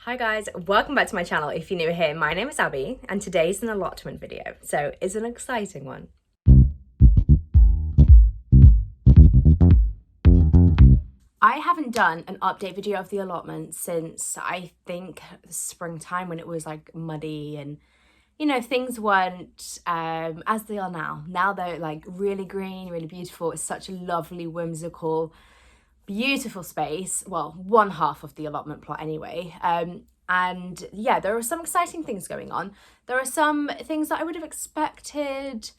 Hi guys, welcome back to my channel. If you're new here, my name is Abby and today's an allotment video, so it's an exciting one. I haven't done an update video of the allotment since I think springtime, when it was like muddy and things weren't as they are now. Now they're like really green, really beautiful. It's such a lovely, whimsical, beautiful space. Well, one half of the allotment plot anyway. And yeah, there are some exciting things going on. There are some things that I would have expected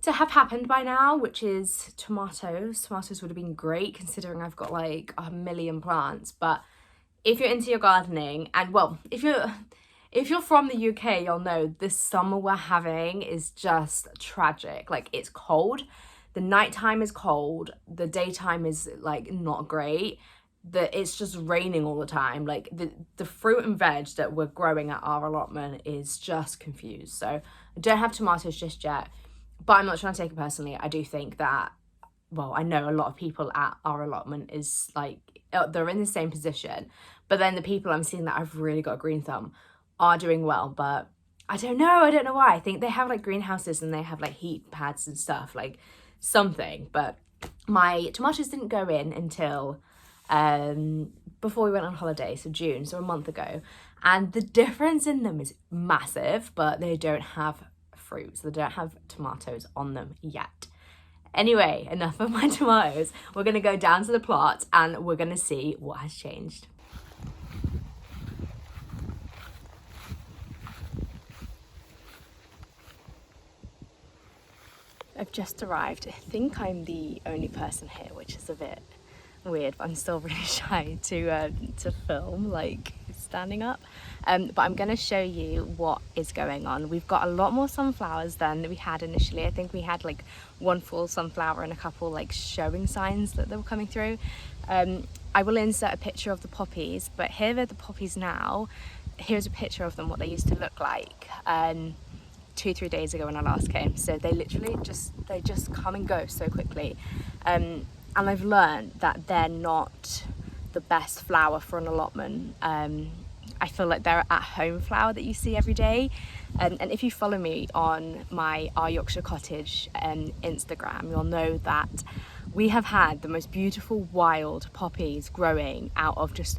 to have happened by now, which is tomatoes. Tomatoes would have been great considering I've got like 1,000,000 plants. But if you're into your gardening, and well, if you're from the UK, you'll know this summer we're having is just tragic. Like, it's cold. The nighttime is cold. The daytime is like not great. It's just raining all the time. Like the fruit and veg that we're growing at our allotment is just confused. So I don't have tomatoes just yet, but I'm not trying to take it personally. I do think that, well, I know a lot of people at our allotment is like, they're in the same position, but then the people I'm seeing that I've really got a green thumb are doing well. But I don't know why. I think they have like greenhouses and they have like heat pads and stuff, like something. But my tomatoes didn't go in until before we went on holiday, so June, so a month ago, and the difference in them is massive, but they don't have fruit, so they don't have tomatoes on them yet. Anyway, enough of my tomatoes. We're gonna go down to the plot and we're gonna see what has changed. I've just arrived. I think I'm the only person here, which is a bit weird, but I'm still really shy to film like standing up. But I'm going to show you what is going on. We've got a lot more sunflowers than we had initially. I think we had like one full sunflower and a couple like showing signs that they were coming through. I will insert a picture of the poppies, but here are the poppies now. Here's a picture of them, what they used to look like 2-3 days ago when I last came. So they literally just come and go so quickly. And I've learned that they're not the best flower for an allotment. I feel like they're at home flower that you see every day. And if you follow me on my Our Yorkshire Cottage Instagram, you'll know that we have had the most beautiful wild poppies growing out of just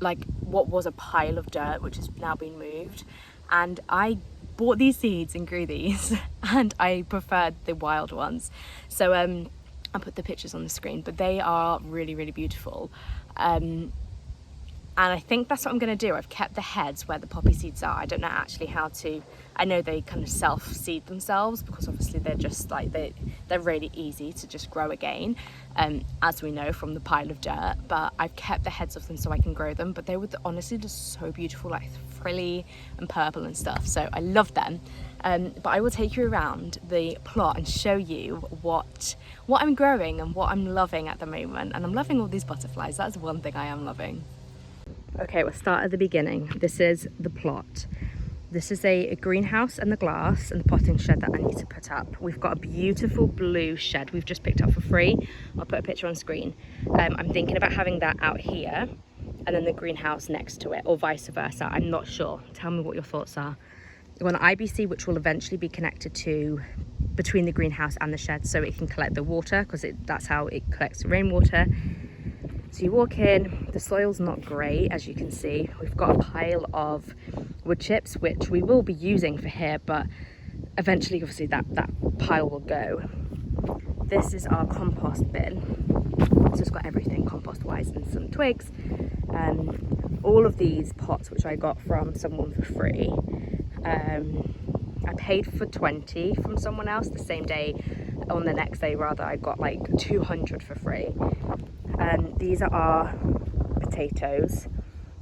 like what was a pile of dirt, which has now been moved. And I bought these seeds and grew these and I preferred the wild ones. So I'll put the pictures on the screen, but they are really, really beautiful. And I think that's what I'm going to do. I've kept the heads where the poppy seeds are. I don't know actually how to, I know they kind of self-seed themselves because obviously they're just like, they're really easy to just grow again, as we know from the pile of dirt, but I've kept the heads of them so I can grow them. But they were honestly just so beautiful, like frilly and purple and stuff. So I love them. But I will take you around the plot and show you what I'm growing and what I'm loving at the moment. And I'm loving all these butterflies. That's one thing I am loving. Okay, we'll start at the beginning. This is the plot. This is a greenhouse and the glass and the potting shed that I need to put up. We've got a beautiful blue shed we've just picked up for free. I'll put a picture on screen. I'm thinking about having that out here and then the greenhouse next to it, or vice versa. I'm not sure. Tell me what your thoughts are. We've got an IBC which will eventually be connected to between the greenhouse and the shed so it can collect the water, because that's how it collects the rainwater. So you walk in, the soil's not great, as you can see. We've got a pile of wood chips, which we will be using for here, but eventually, obviously, that pile will go. This is our compost bin. So it's got everything compost-wise and some twigs. All of these pots, which I got from someone for free. I paid for 20 from someone else the same day. On the next day, rather, I got like 200 for free. These are our potatoes,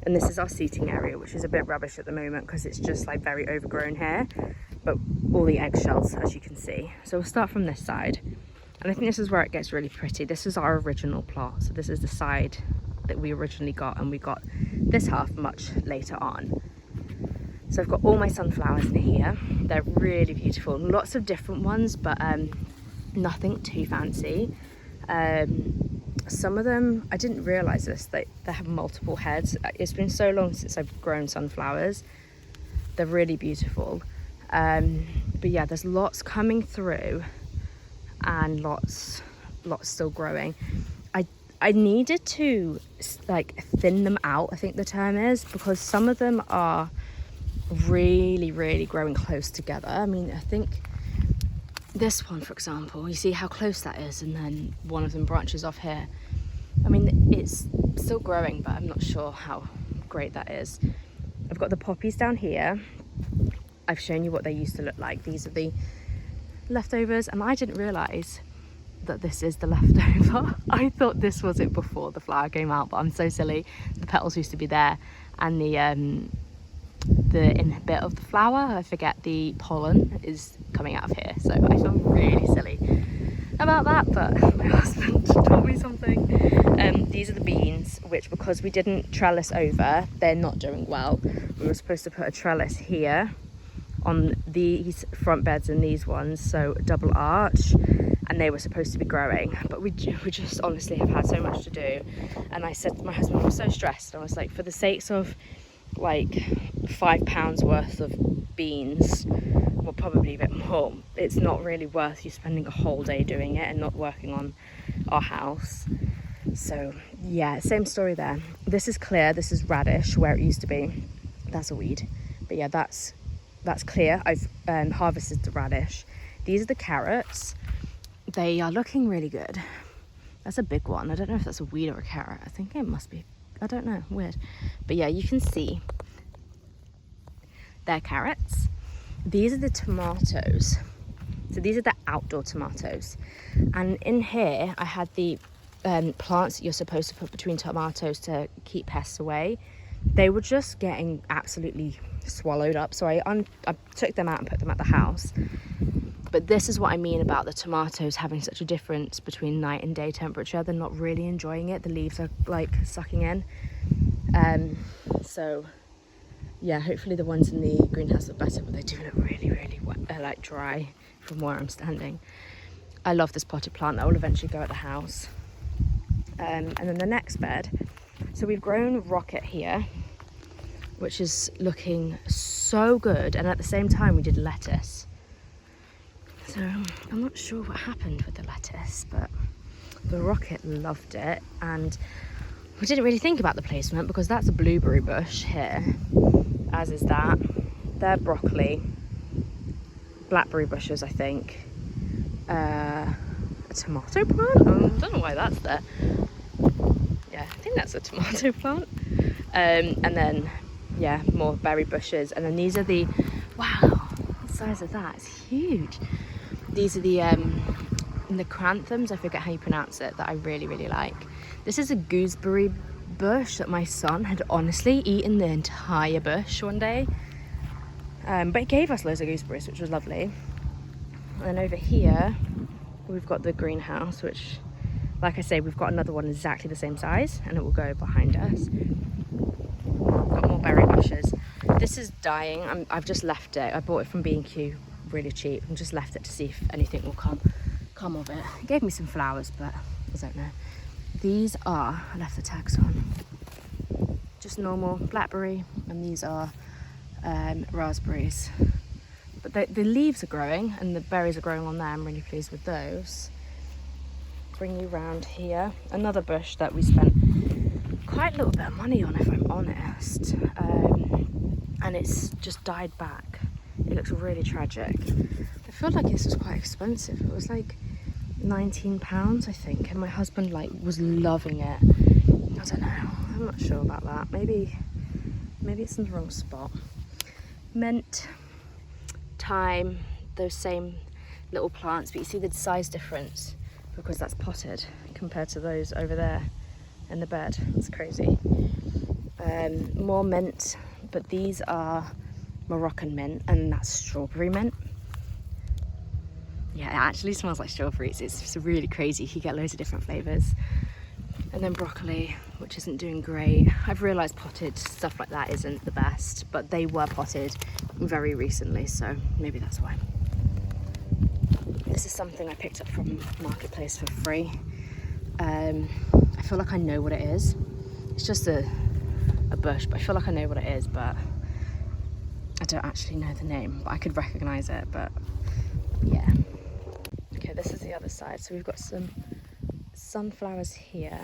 and this is our seating area, which is a bit rubbish at the moment because it's just like very overgrown here, but all the eggshells, as you can see. So we'll start from this side, and I think this is where it gets really pretty. This is our original plot, so this is the side that we originally got, and we got this half much later on. So I've got all my sunflowers in here. They're really beautiful, lots of different ones, but nothing too fancy. some of them, I didn't realise this, they have multiple heads. It's been so long since I've grown sunflowers. They're really beautiful. But yeah, there's lots coming through and lots still growing. I needed to like thin them out, I think the term is, because some of them are really growing close together. I mean, I think this one, for example, you see how close that is, and then one of them branches off here. I mean, it's still growing, but I'm not sure how great that is. I've got the poppies down here. I've shown you what they used to look like. These are the leftovers, and I didn't realise that this is the leftover. I thought this was it before the flower came out, but I'm so silly. The petals used to be there, and the in bit of the flower, I forget, the pollen is coming out of here. So I feel really silly about that, but my husband taught me something. These are the beans, which, because we didn't trellis over, they're not doing well. We were supposed to put a trellis here on these front beds and these ones, so double arch, and they were supposed to be growing, but we just honestly have had so much to do. And I said to my husband, I was so stressed, I was like, for the sakes of like £5 worth of beans, well, probably a bit more, it's not really worth you spending a whole day doing it and not working on our house. So yeah, same story there. This is clear, this is radish where it used to be. That's a weed, but yeah, that's clear. I've harvested the radish. These are the carrots. They are looking really good. That's a big one. I don't know if that's a weed or a carrot. I think it must be. I don't know, weird. But yeah, you can see they're carrots. These are the tomatoes. So these are the outdoor tomatoes. And in here, I had the plants that you're supposed to put between tomatoes to keep pests away. They were just getting absolutely swallowed up. So I took them out and put them at the house. But this is what I mean about the tomatoes having such a difference between night and day temperature. They're not really enjoying it. The leaves are like sucking in. So yeah, hopefully the ones in the greenhouse look better, but they do look really wet, like dry from where I'm standing. I love this potted plant. That will eventually go at the house. And then the next bed. So we've grown rocket here, which is looking so good. And at the same time, we did lettuce. So I'm not sure what happened with the lettuce, but the rocket loved it. And we didn't really think about the placement because that's a blueberry bush here, as is that. They're broccoli, blackberry bushes, I think. A tomato plant? I don't know why that's there. Yeah, I think that's a tomato plant. And then, yeah, more berry bushes. And then these are the, wow, the size of that is huge. These are the chrysanthemums, I forget how you pronounce it, that I really like. This is a gooseberry bush that my son had honestly eaten the entire bush one day. But it gave us loads of gooseberries, which was lovely. And then over here, we've got the greenhouse, which, like I say, we've got another one exactly the same size, and it will go behind us. Got more berry bushes. This is dying. I've just left it. I bought it from B&Q really cheap and just left it to see if anything will come of it. It gave me some flowers, but I don't know. These are, I left the tags on, just normal blackberry, and these are raspberries. But the leaves are growing and the berries are growing on there. I'm really pleased with those. Bring you round here. Another bush that we spent quite a little bit of money on, if I'm honest. And it's just died back. It looks really tragic. I feel like this was quite expensive. It was like £19, I think, and my husband was loving it. I don't know. I'm not sure about that. Maybe it's in the wrong spot. Mint, thyme, those same little plants, but you see the size difference because that's potted compared to those over there in the bed. It's crazy. More mint, but these are Moroccan mint, and that's strawberry mint. Yeah, it actually smells like strawberries. It's really crazy. You get loads of different flavours. And then broccoli, which isn't doing great. I've realised potted stuff like that isn't the best, but they were potted very recently, so maybe that's why. This is something I picked up from Marketplace for free. I feel like I know what it is. It's just a bush, but I feel like I know what it is, but I don't actually know the name, but I could recognize it. But yeah. Okay, this is the other side. So we've got some sunflowers here,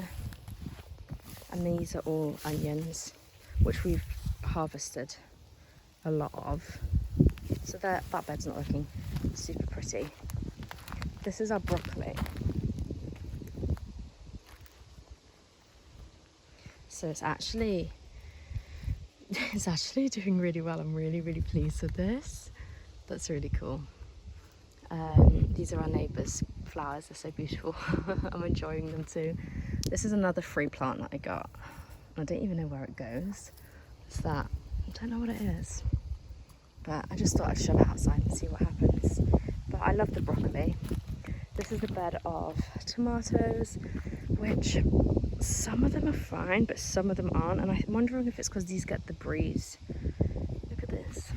and these are all onions, which we've harvested a lot of. So that bed's not looking super pretty. This is our broccoli. So it's actually doing really well. I'm really, really pleased with this. That's really cool. These are our neighbours' flowers. They're so beautiful. I'm enjoying them too. This is another free plant that I got. I don't even know where it goes. It's that. I don't know what it is. But I just thought I'd shove it outside and see what happens. But I love the broccoli. This is a bed of tomatoes, which some of them are fine, but some of them aren't. And I'm wondering if it's because these get the breeze. Look at this.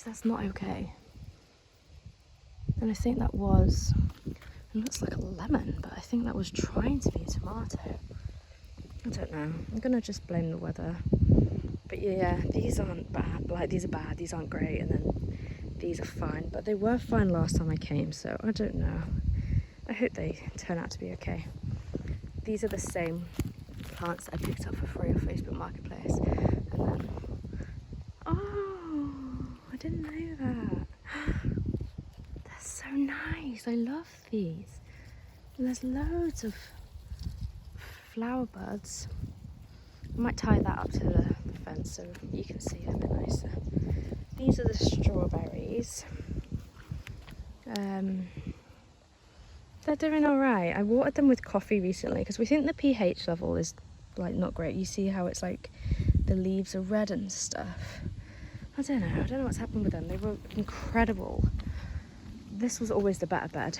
That's not okay. And I think that was, it looks like a lemon, but I think that was trying to be a tomato. I don't know. I'm gonna just blame the weather. But yeah, these aren't bad. Like, these are bad, these aren't great, and then these are fine. But they were fine last time I came, so I don't know. I hope they turn out to be okay. These are the same plants I picked up for free on Facebook Marketplace. And then, oh, I didn't know that. They're so nice. I love these. And there's loads of flower buds. I might tie that up to the fence so you can see it a bit nicer. These are the strawberries. They're doing all right. I watered them with coffee recently because we think the pH level is like not great. You see how it's like the leaves are red and stuff. I don't know what's happened with them. They were incredible. This was always the better bed.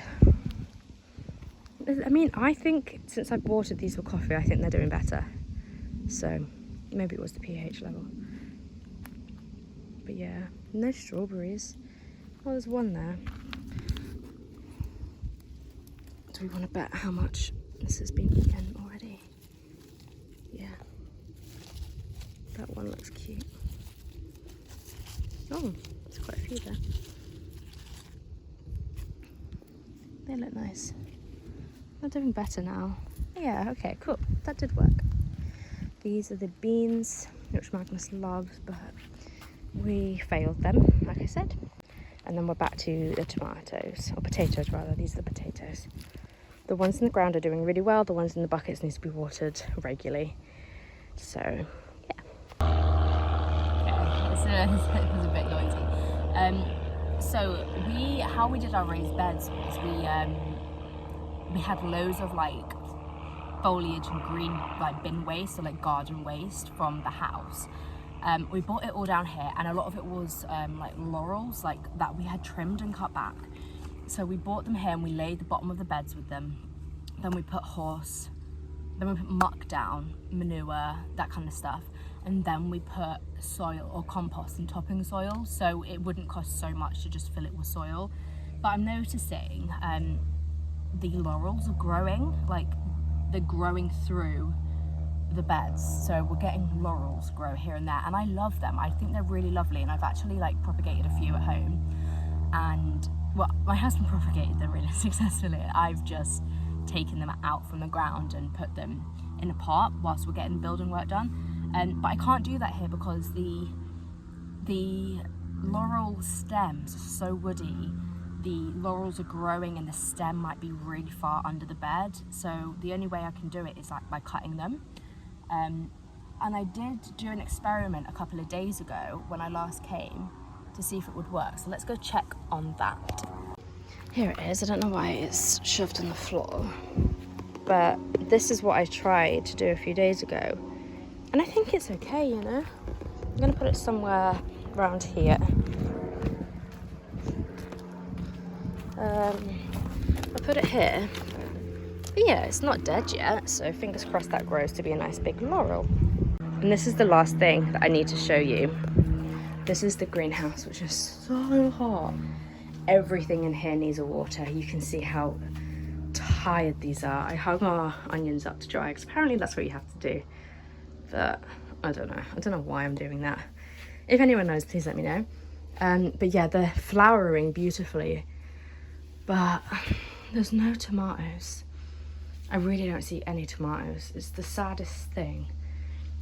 I mean, I think since I've watered these with coffee, I think they're doing better. So maybe it was the pH level. But yeah, no strawberries. Oh, there's one there. Do we want to bet how much this has been eaten already? Yeah. That one looks cute. Oh, there's quite a few there. They look nice. They're doing better now. Yeah, okay, cool. That did work. These are the beans, which Magnus loves, but we failed them, like I said. And then we're back to the tomatoes, or potatoes rather. These are the potatoes. The ones in the ground are doing really well. The ones in the buckets need to be watered regularly. So, yeah. Okay, this is a bit noisy. So how we did our raised beds was we had loads of like foliage and green like bin waste, or like garden waste from the house. We brought it all down here, and a lot of it was like laurels, like that we had trimmed and cut back. So we brought them here and we laid the bottom of the beds with them. Then we put muck down, manure, that kind of stuff. And then we put soil or compost and topping soil, so it wouldn't cost so much to just fill it with soil. But I'm noticing the laurels are growing, like they're growing through the beds. So we're getting laurels grow here and there, and I love them. I think they're really lovely, and I've actually like propagated a few at home. And well, my husband propagated them really successfully. I've just taken them out from the ground and put them in a pot whilst we're getting building work done. But I can't do that here because the laurel stems are so woody. The laurels are growing and the stem might be really far under the bed. So the only way I can do it is like by cutting them. And I did do an experiment a couple of days ago when I last came to see if it would work. So let's go check on that. Here it is. I don't know why it's shoved on the floor, but this is what I tried to do a few days ago. And I think it's okay, you know. I'm gonna put it somewhere around here. I'll put it here. But yeah, it's not dead yet, so fingers crossed that grows to be a nice big laurel. And this is the last thing that I need to show you. This is the greenhouse, which is so hot. Everything in here needs a water. You can see how tired these are. I hung our onions up to dry because apparently that's what you have to do. But I don't know why I'm doing that. If anyone knows, please let me know. But yeah, they're flowering beautifully, but there's no tomatoes. I really don't see any tomatoes. It's the saddest thing.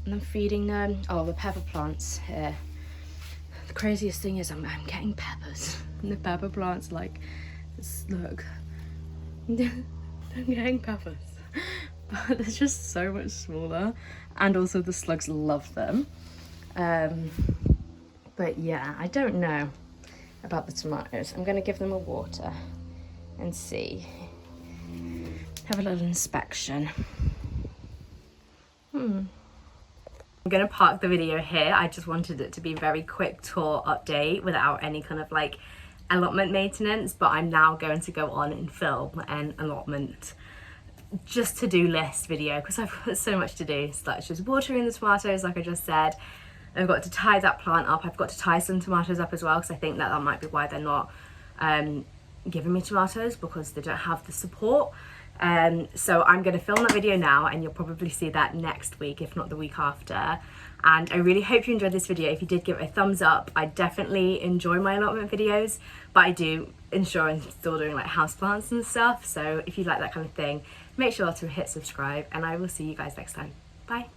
And I'm feeding them. Oh, the pepper plants here. The craziest thing is I'm getting peppers. And the pepper plants, like, look. I'm getting peppers. But they're just so much smaller. And also the slugs love them. But yeah, I don't know about the tomatoes. I'm gonna give them a water and see. Have a little inspection. I'm gonna park the video here. I just wanted it to be a very quick tour update without any kind of like allotment maintenance, but I'm now going to go on and film an allotment just to-do list video because I've got so much to do. So that's just watering the tomatoes, like I just said. I've got to tie that plant up. I've got to tie some tomatoes up as well because I think that might be why they're not giving me tomatoes, because they don't have the support. So I'm going to film that video now and you'll probably see that next week, if not the week after. And I really hope you enjoyed this video. If you did, give it a thumbs up. I definitely enjoy my allotment videos, but I do ensure I'm still doing like houseplants and stuff. So if you like that kind of thing, make sure to hit subscribe and I will see you guys next time. Bye.